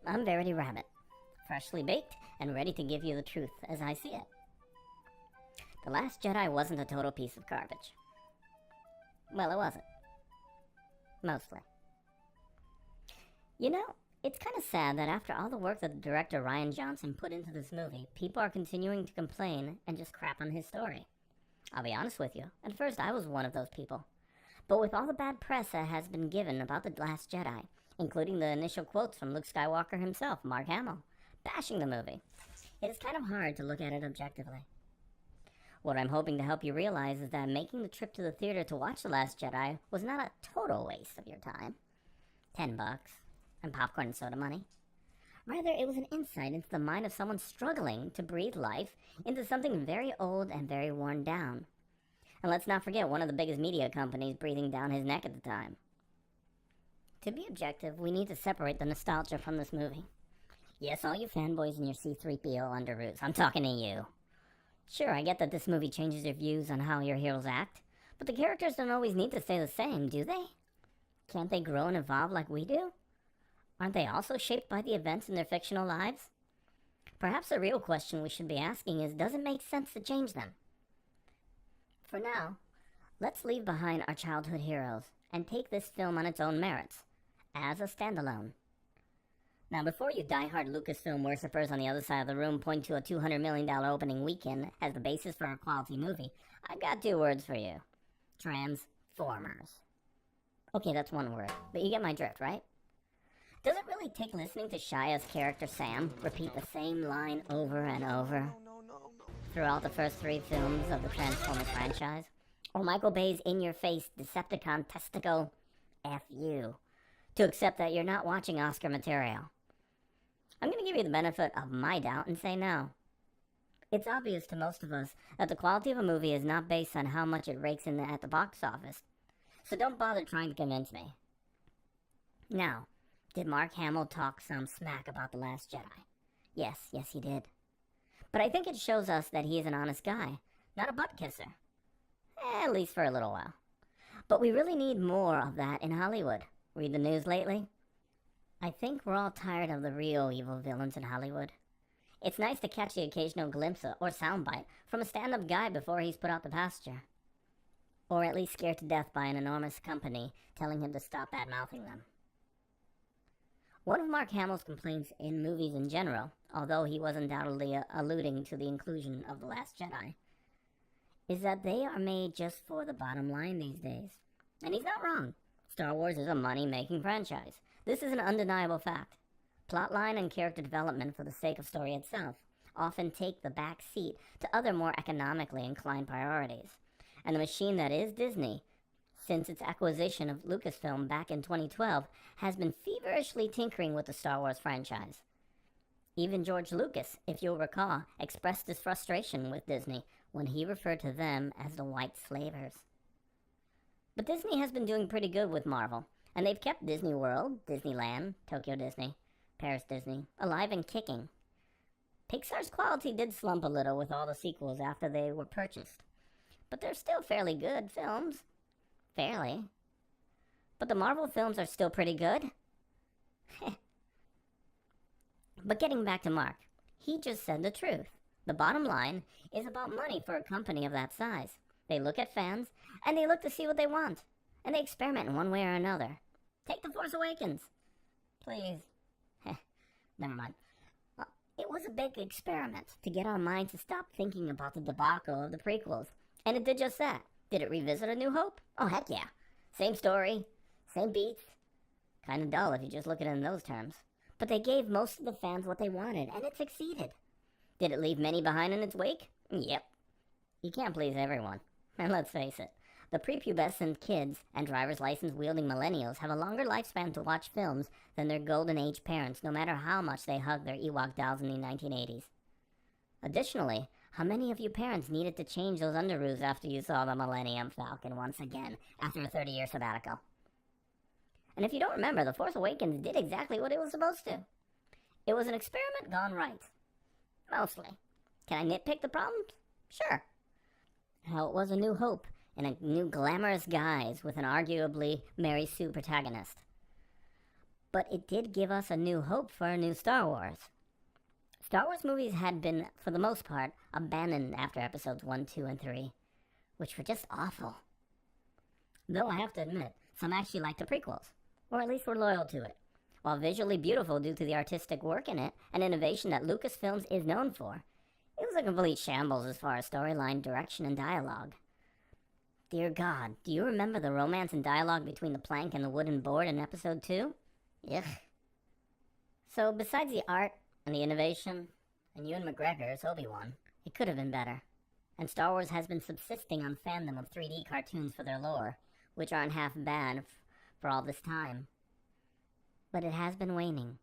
I'm Verity Rabbit, freshly baked and ready to give you the truth as I see it. The Last Jedi wasn't a total piece of garbage. Well, it wasn't. Mostly. You know, it's kind of sad that after all the work that the director Rian Johnson put into this movie, people are continuing to complain and just crap on his story. I'll be honest with you, at first I was one of those people. But with all the bad press that has been given about The Last Jedi, including the initial quotes from Luke Skywalker himself, Mark Hamill, bashing the movie, it is kind of hard to look at it objectively. What I'm hoping to help you realize is that making the trip to the theater to watch The Last Jedi was not a total waste of your time. $10 and popcorn and soda money. Rather, it was an insight into the mind of someone struggling to breathe life into something very old and very worn down. And let's not forget one of the biggest media companies breathing down his neck at the time. To be objective, we need to separate the nostalgia from this movie. Yes, all you fanboys and your C-3PO underoos, I'm talking to you. Sure, I get that this movie changes your views on how your heroes act, but the characters don't always need to stay the same, do they? Can't they grow and evolve like we do? Aren't they also shaped by the events in their fictional lives? Perhaps the real question we should be asking is, does it make sense to change them? For now, let's leave behind our childhood heroes and take this film on its own merits, as a standalone. Now, before you die-hard Lucasfilm worshippers on the other side of the room point to a $200 million opening weekend as the basis for a quality movie, I've got 2 words for you. Transformers. Okay, that's 1 word, but you get my drift, right? Does it really take listening to Shia's character Sam repeat the same line over and over throughout the first 3 films of the Transformers franchise? Or Michael Bay's in-your-face Decepticon testicle F you to accept that you're not watching Oscar material? I'm going to give you the benefit of my doubt and say no. It's obvious to most of us that the quality of a movie is not based on how much it rakes in at the box office, so don't bother trying to convince me. Now, did Mark Hamill talk some smack about The Last Jedi? Yes, he did. But I think it shows us that he is an honest guy, not a butt-kisser. At least for a little while. But we really need more of that in Hollywood. Read the news lately? I think we're all tired of the real evil villains in Hollywood. It's nice to catch the occasional glimpse or soundbite from a stand-up guy before he's put out the pasture. Or at least scared to death by an enormous company telling him to stop bad-mouthing them. One of Mark Hamill's complaints in movies in general, although he was undoubtedly alluding to the inclusion of The Last Jedi, is that they are made just for the bottom line these days. And he's not wrong. Star Wars is a money-making franchise. This is an undeniable fact. Plotline and character development for the sake of story itself often take the back seat to other more economically inclined priorities. And the machine that is Disney, since its acquisition of Lucasfilm back in 2012, has been feverishly tinkering with the Star Wars franchise. Even George Lucas, if you'll recall, expressed his frustration with Disney when he referred to them as the white slavers. But Disney has been doing pretty good with Marvel, and they've kept Disney World, Disneyland, Tokyo Disney, Paris Disney alive and kicking. Pixar's quality did slump a little with all the sequels after they were purchased, but they're still fairly good films. Fairly. But the Marvel films are still pretty good. But getting back to Mark, he just said the truth. The bottom line is about money for a company of that size. They look at fans, and they look to see what they want, and they experiment in one way or another. Take The Force Awakens. Please. Never mind. It was a big experiment to get our minds to stop thinking about the debacle of the prequels, and it did just that. Did it revisit A New Hope? Oh, heck yeah. Same story, same beats. Kind of dull if you just look at it in those terms. But they gave most of the fans what they wanted, and it succeeded. Did it leave many behind in its wake? Yep. You can't please everyone. And let's face it, the prepubescent kids and driver's license wielding millennials have a longer lifespan to watch films than their golden age parents, no matter how much they hug their Ewok dolls in the 1980s. Additionally, how many of you parents needed to change those underoos after you saw the Millennium Falcon once again after a 30-year sabbatical? And if you don't remember, The Force Awakens did exactly what it was supposed to. It was an experiment gone right. Mostly. Can I nitpick the problems? Sure. How it was A New Hope in a new glamorous guise with an arguably Mary Sue protagonist. But it did give us a new hope for a new Star Wars. Star Wars movies had been, for the most part, abandoned after episodes 1, 2, and 3, which were just awful. Though I have to admit, some actually liked the prequels, or at least were loyal to it. While visually beautiful due to the artistic work in it and innovation that Lucasfilms is known for, it was a complete shambles as far as storyline, direction, and dialogue. Dear God, do you remember the romance and dialogue between the plank and the wooden board in episode 2? Yuck. So, besides the art and the innovation, and Ewan McGregor's Obi-Wan, it could have been better. And Star Wars has been subsisting on fandom of 3D cartoons for their lore, which aren't half bad for all this time. But it has been waning.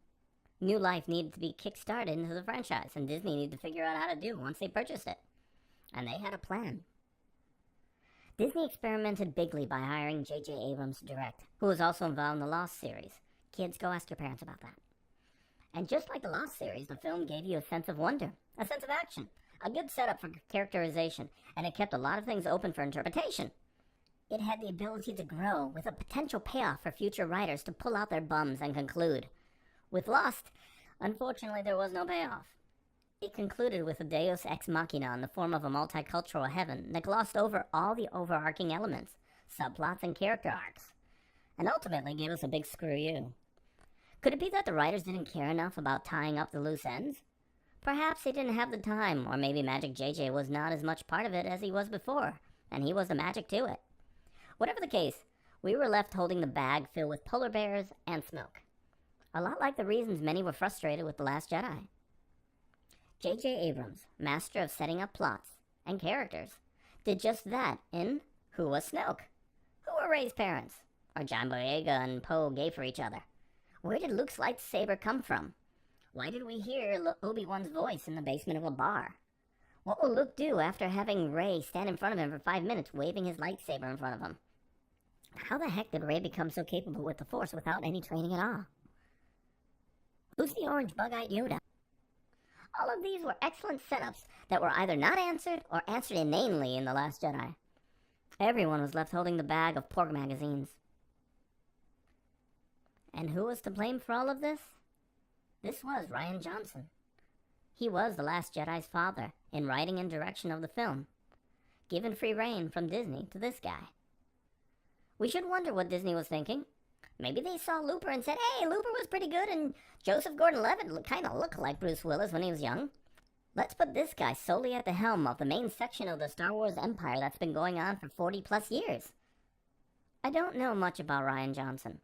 New life needed to be kick-started into the franchise, and Disney needed to figure out how to do once they purchased it. And they had a plan. Disney experimented bigly by hiring JJ Abrams to direct, who was also involved in the Lost series. Kids, go ask your parents about that. And just like the Lost series, the film gave you a sense of wonder, a sense of action, a good setup for characterization, and it kept a lot of things open for interpretation. It had the ability to grow, with a potential payoff for future writers to pull out their bums and conclude. With Lost, unfortunately there was no payoff. It concluded with a deus ex machina in the form of a multicultural heaven that glossed over all the overarching elements, subplots, and character arcs, and ultimately gave us a big screw you. Could it be that the writers didn't care enough about tying up the loose ends? Perhaps they didn't have the time, or maybe Magic JJ was not as much part of it as he was before, and he was the magic to it. Whatever the case, we were left holding the bag filled with polar bears and smoke. A lot like the reasons many were frustrated with The Last Jedi. JJ Abrams, master of setting up plots and characters, did just that in Who Was Snoke? Who were Rey's parents? Are John Boyega and Poe gay for each other? Where did Luke's lightsaber come from? Why did we hear Obi-Wan's voice in the basement of a bar? What will Luke do after having Rey stand in front of him for 5 minutes waving his lightsaber in front of him? How the heck did Rey become so capable with the Force without any training at all? Who's the orange bug-eyed Yoda? All of these were excellent setups that were either not answered or answered inanely in The Last Jedi. Everyone was left holding the bag of pork magazines. And who was to blame for all of this? This was Rian Johnson. He was The Last Jedi's father in writing and direction of the film, given free rein from Disney to this guy. We should wonder what Disney was thinking. Maybe they saw Looper and said, hey, Looper was pretty good and Joseph Gordon-Levitt kind of looked like Bruce Willis when he was young. Let's put this guy solely at the helm of the main section of the Star Wars empire that's been going on for 40 plus years. I don't know much about Rian Johnson.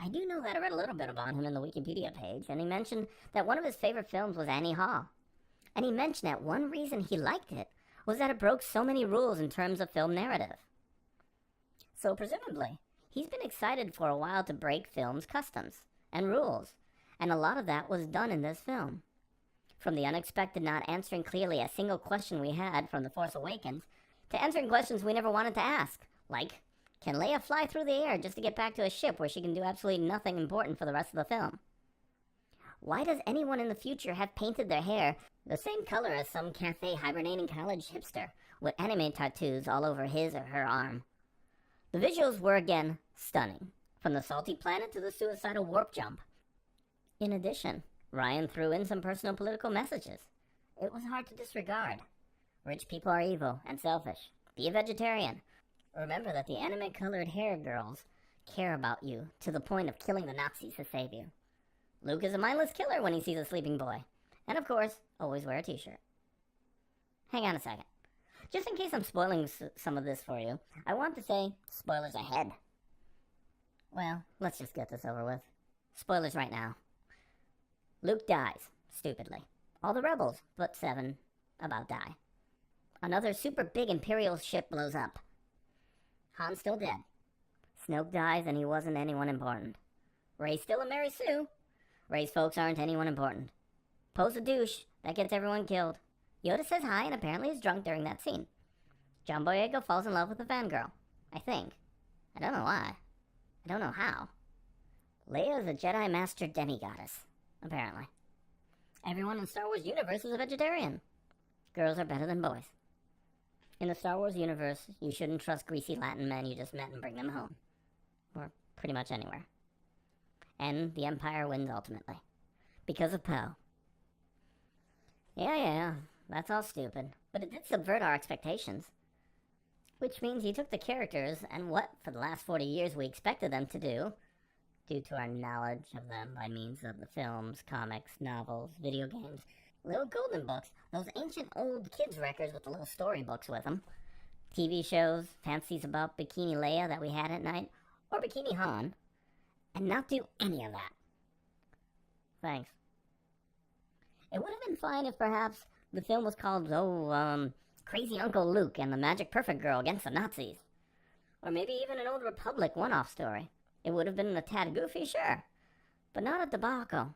I do know that I read a little bit about him in the Wikipedia page, and he mentioned that one of his favorite films was Annie Hall. And he mentioned that one reason he liked it was that it broke so many rules in terms of film narrative. So presumably, he's been excited for a while to break film's customs and rules, and a lot of that was done in this film. From the unexpected not answering clearly a single question we had from The Force Awakens, to answering questions we never wanted to ask, like, can Leia fly through the air just to get back to a ship where she can do absolutely nothing important for the rest of the film? Why does anyone in the future have painted their hair the same color as some cafe hibernating college hipster with anime tattoos all over his or her arm? The visuals were again stunning, from the salty planet to the suicidal warp jump. In addition, Rian threw in some personal political messages. It was hard to disregard. Rich people are evil and selfish. Be a vegetarian. Remember that the anime-colored hair girls care about you to the point of killing the Nazis to save you. Luke is a mindless killer when he sees a sleeping boy. And of course, always wear a t-shirt. Hang on a second. Just in case I'm spoiling some of this for you, I want to say, spoilers ahead. Well, let's just get this over with. Spoilers right now. Luke dies, stupidly. All the rebels, but 7, about die. Another super big Imperial ship blows up. Han's still dead. Snoke dies and he wasn't anyone important. Rey's still a Mary Sue. Rey's folks aren't anyone important. Poe's a douche. That gets everyone killed. Yoda says hi and apparently is drunk during that scene. John Boyega falls in love with a fangirl. I think. I don't know why. I don't know how. Leia is a Jedi Master demigoddess, apparently. Everyone in Star Wars universe is a vegetarian. Girls are better than boys. In the Star Wars universe, you shouldn't trust greasy Latin men you just met and bring them home. Or pretty much anywhere. and the Empire wins ultimately. Because of Poe. Yeah, that's all stupid, but it did subvert our expectations. Which means he took the characters and what, for the last 40 years, we expected them to do, due to our knowledge of them by means of the films, comics, novels, video games, little golden books, those ancient old kids' records with the little storybooks with them, TV shows, fantasies about Bikini Leia that we had at night, or Bikini Han, and not do any of that. Thanks. It would have been fine if perhaps the film was called, Crazy Uncle Luke and the Magic Perfect Girl Against the Nazis. Or maybe even an Old Republic one-off story. It would have been a tad goofy, sure, but not a debacle.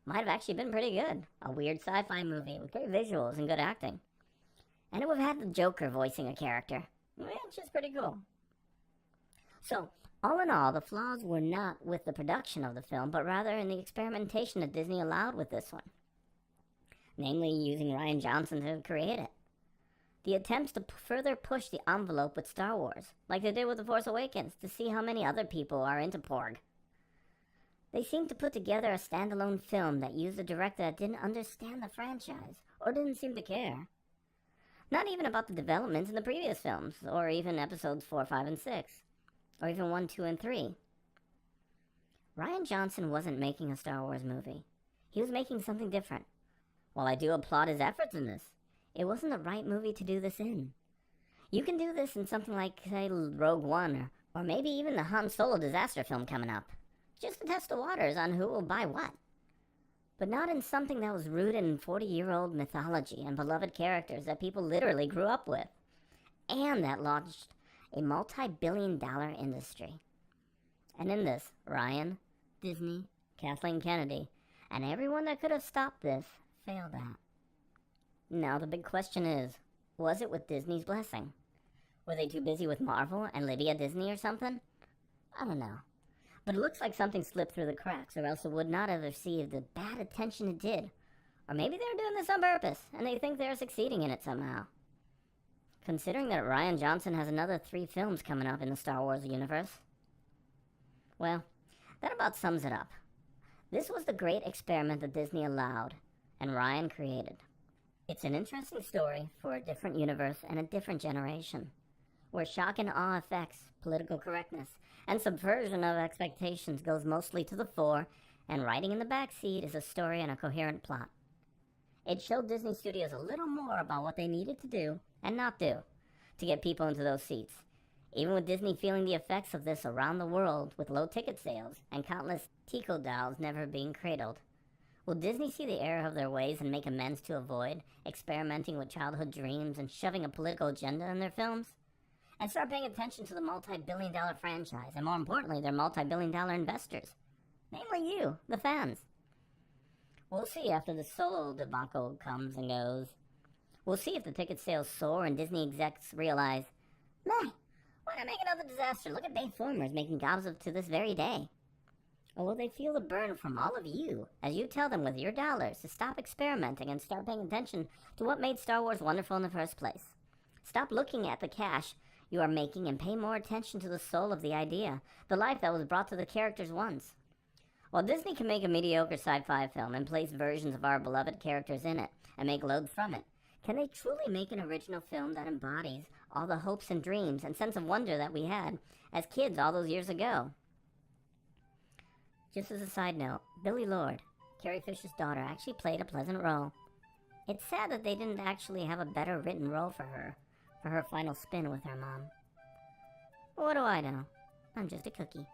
Might have actually been pretty good. A weird sci-fi movie with great visuals and good acting. And it would have had the Joker voicing a character, which is pretty cool. So, all in all, the flaws were not with the production of the film, but rather in the experimentation that Disney allowed with this one. Namely, using Rian Johnson to create it. The attempts to further push the envelope with Star Wars, like they did with The Force Awakens, to see how many other people are into Porg. They seemed to put together a standalone film that used a director that didn't understand the franchise, or didn't seem to care. Not even about the developments in the previous films, or even episodes 4, 5, and 6, or even 1, 2, and 3. Rian Johnson wasn't making a Star Wars movie. He was making something different. While I do applaud his efforts in this, it wasn't the right movie to do this in. You can do this in something like, say, Rogue One, or maybe even the Han Solo disaster film coming up, just to test the waters on who will buy what. But not in something that was rooted in 40-year-old mythology and beloved characters that people literally grew up with, and that launched a multi-billion-dollar industry. And in this, Rian, Disney, Kathleen Kennedy, and everyone that could have stopped this failed at. Now the big question is, was it with Disney's blessing? Were they too busy with Marvel and Lydia Disney or something? I don't know. But it looks like something slipped through the cracks, or else it would not have received the bad attention it did. Or maybe they're doing this on purpose, and they think they're succeeding in it somehow. Considering that Rian Johnson has another 3 films coming up in the Star Wars universe. Well, that about sums it up. This was the great experiment that Disney allowed, and Rian created. It's an interesting story for a different universe and a different generation, where shock and awe effects, political correctness, and subversion of expectations goes mostly to the fore, and writing in the backseat is a story and a coherent plot. It showed Disney Studios a little more about what they needed to do and not do to get people into those seats, even with Disney feeling the effects of this around the world with low ticket sales and countless Tico dolls never being cradled. Will Disney see the error of their ways and make amends to avoid experimenting with childhood dreams and shoving a political agenda in their films? And start paying attention to the multi-billion-dollar franchise, and more importantly, their multi-billion-dollar investors. Namely you, the fans. We'll see after the Solo debacle comes and goes. We'll see if the ticket sales soar and Disney execs realize, meh, why not make another disaster? Look at Dave Formers making gobs of to this very day. Or will they feel the burn from all of you as you tell them with your dollars to stop experimenting and start paying attention to what made Star Wars wonderful in the first place? Stop looking at the cash you are making and pay more attention to the soul of the idea, the life that was brought to the characters once. While Disney can make a mediocre sci-fi film and place versions of our beloved characters in it and make loads from it, can they truly make an original film that embodies all the hopes and dreams and sense of wonder that we had as kids all those years ago? Just as a side note, Billie Lourd, Carrie Fisher's daughter, actually played a pleasant role. It's sad that they didn't actually have a better written role for her final spin with her mom. What do I know? I'm just a cookie.